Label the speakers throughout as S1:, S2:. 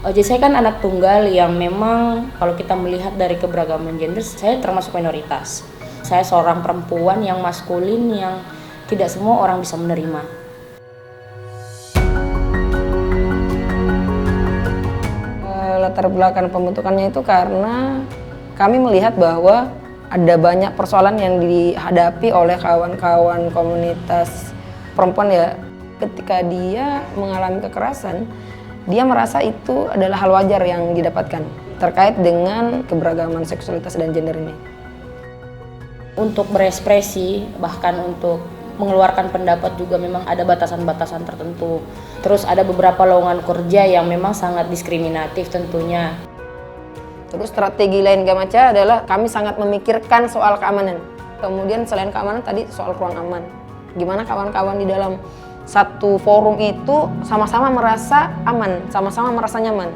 S1: Jadi saya kan anak tunggal yang memang kalau kita melihat dari keberagaman gender, saya termasuk minoritas. Saya seorang perempuan yang maskulin yang tidak semua orang bisa menerima.
S2: Latar belakang pembentukannya itu karena kami melihat bahwa ada banyak persoalan yang dihadapi oleh kawan-kawan komunitas perempuan ya. Ketika dia mengalami kekerasan, dia merasa itu adalah hal wajar yang didapatkan terkait dengan keberagaman seksualitas dan gender ini.
S1: Untuk berekspresi, bahkan untuk mengeluarkan pendapat juga memang ada batasan-batasan tertentu. Terus ada beberapa lowongan kerja yang memang sangat diskriminatif tentunya.
S2: Terus strategi lain Gamacha adalah kami sangat memikirkan soal keamanan. Kemudian selain keamanan tadi soal ruang aman. Gimana kawan-kawan di dalam satu forum itu sama-sama merasa aman, sama-sama merasa nyaman.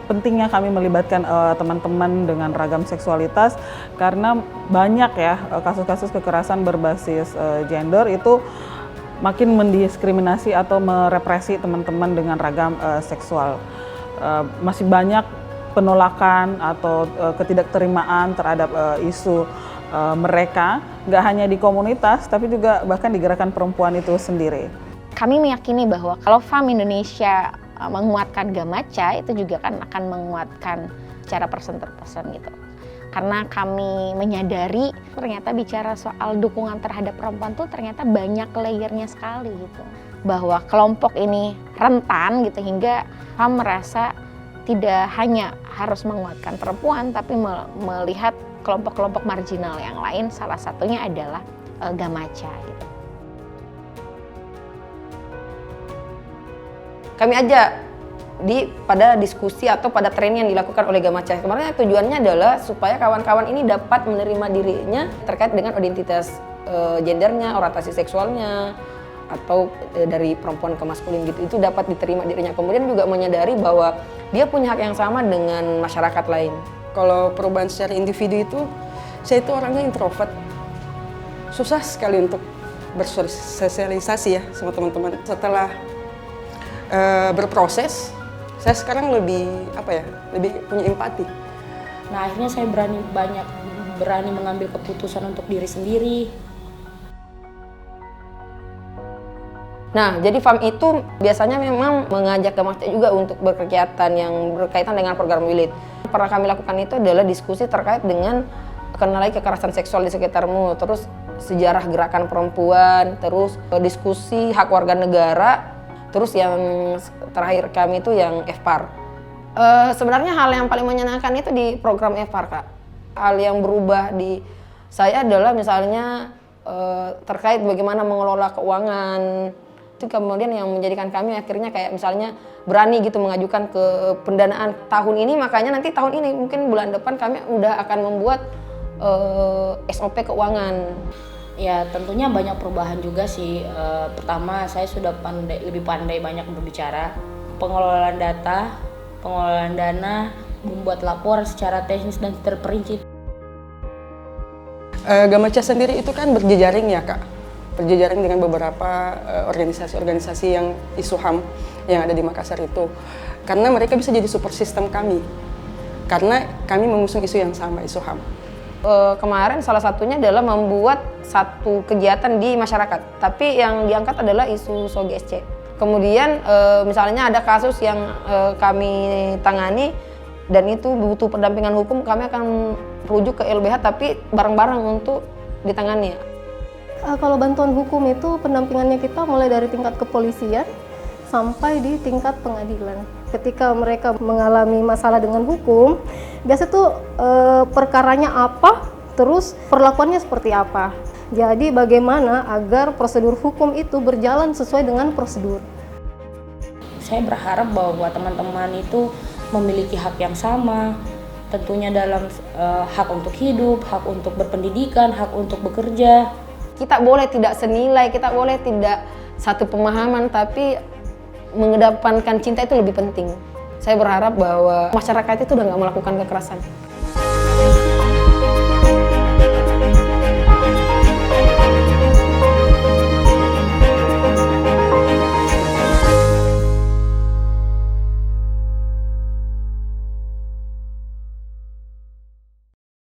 S3: Pentingnya kami melibatkan teman-teman dengan ragam seksualitas karena banyak ya kasus-kasus kekerasan berbasis gender itu makin mendiskriminasi atau merepresi teman-teman dengan ragam seksual. Masih banyak penolakan atau ketidakterimaan terhadap isu mereka, nggak hanya di komunitas tapi juga bahkan di gerakan perempuan itu sendiri.
S4: Kami meyakini bahwa kalau FAM Indonesia menguatkan Gamacha itu juga kan akan menguatkan secara person to person gitu. Karena kami menyadari ternyata bicara soal dukungan terhadap perempuan tuh ternyata banyak layernya sekali gitu. Bahwa kelompok ini rentan gitu hingga FAM merasa tidak hanya harus menguatkan perempuan tapi melihat kelompok-kelompok marginal yang lain, salah satunya adalah Gamacha gitu.
S2: Kami ajak pada diskusi atau pada training yang dilakukan oleh Gamacha. Kemarin tujuannya adalah supaya kawan-kawan ini dapat menerima dirinya terkait dengan identitas gendernya, orientasi seksualnya, atau dari perempuan ke maskulin gitu. Itu dapat diterima dirinya. Kemudian juga menyadari bahwa dia punya hak yang sama dengan masyarakat lain.
S5: Kalau perubahan secara individu itu, saya itu orangnya introvert. Susah sekali untuk bersosialisasi ya sama teman-teman. Setelah berproses, saya sekarang lebih punya empati.
S1: Nah, akhirnya saya berani mengambil keputusan untuk diri sendiri.
S2: Nah, jadi FAM itu biasanya memang mengajak Gamacha juga untuk berkegiatan yang berkaitan dengan program Wilit. Pernah kami lakukan itu adalah diskusi terkait dengan kenali kekerasan seksual di sekitarmu, terus sejarah gerakan perempuan, terus diskusi hak warga negara. Terus yang terakhir kami itu yang FPAR. Sebenarnya hal yang paling menyenangkan itu di program FPAR, Kak. Hal yang berubah di saya adalah misalnya terkait bagaimana mengelola keuangan. Itu kemudian yang menjadikan kami akhirnya kayak misalnya berani gitu mengajukan ke pendanaan tahun ini, makanya nanti tahun ini mungkin bulan depan kami udah akan membuat SOP keuangan.
S1: Ya tentunya banyak perubahan juga sih. Pertama saya sudah lebih pandai banyak berbicara, pengelolaan data, pengelolaan dana, membuat laporan secara teknis dan terperinci.
S5: Gamacha sendiri itu kan berjejaring ya Kak, berjejaring dengan beberapa organisasi-organisasi yang isu HAM yang ada di Makassar itu. Karena mereka bisa jadi support system kami, karena kami mengusung isu yang sama, isu HAM.
S2: Kemarin salah satunya adalah membuat satu kegiatan di masyarakat, tapi yang diangkat adalah isu SOGSC. Kemudian misalnya ada kasus yang kami tangani dan itu butuh pendampingan hukum, kami akan rujuk ke LBH tapi bareng-bareng untuk ditangani.
S6: Kalau bantuan hukum itu pendampingannya kita mulai dari tingkat kepolisian sampai di tingkat pengadilan. Ketika mereka mengalami masalah dengan hukum, biasa tuh perkaranya apa, terus perlakuannya seperti apa. Jadi bagaimana agar prosedur hukum itu berjalan sesuai dengan prosedur.
S1: Saya berharap bahwa teman-teman itu memiliki hak yang sama, tentunya dalam hak untuk hidup, hak untuk berpendidikan, hak untuk bekerja.
S2: Kita boleh tidak senilai, kita boleh tidak satu pemahaman, tapi mengedepankan cinta itu lebih penting. Saya berharap bahwa masyarakat itu udah nggak melakukan kekerasan.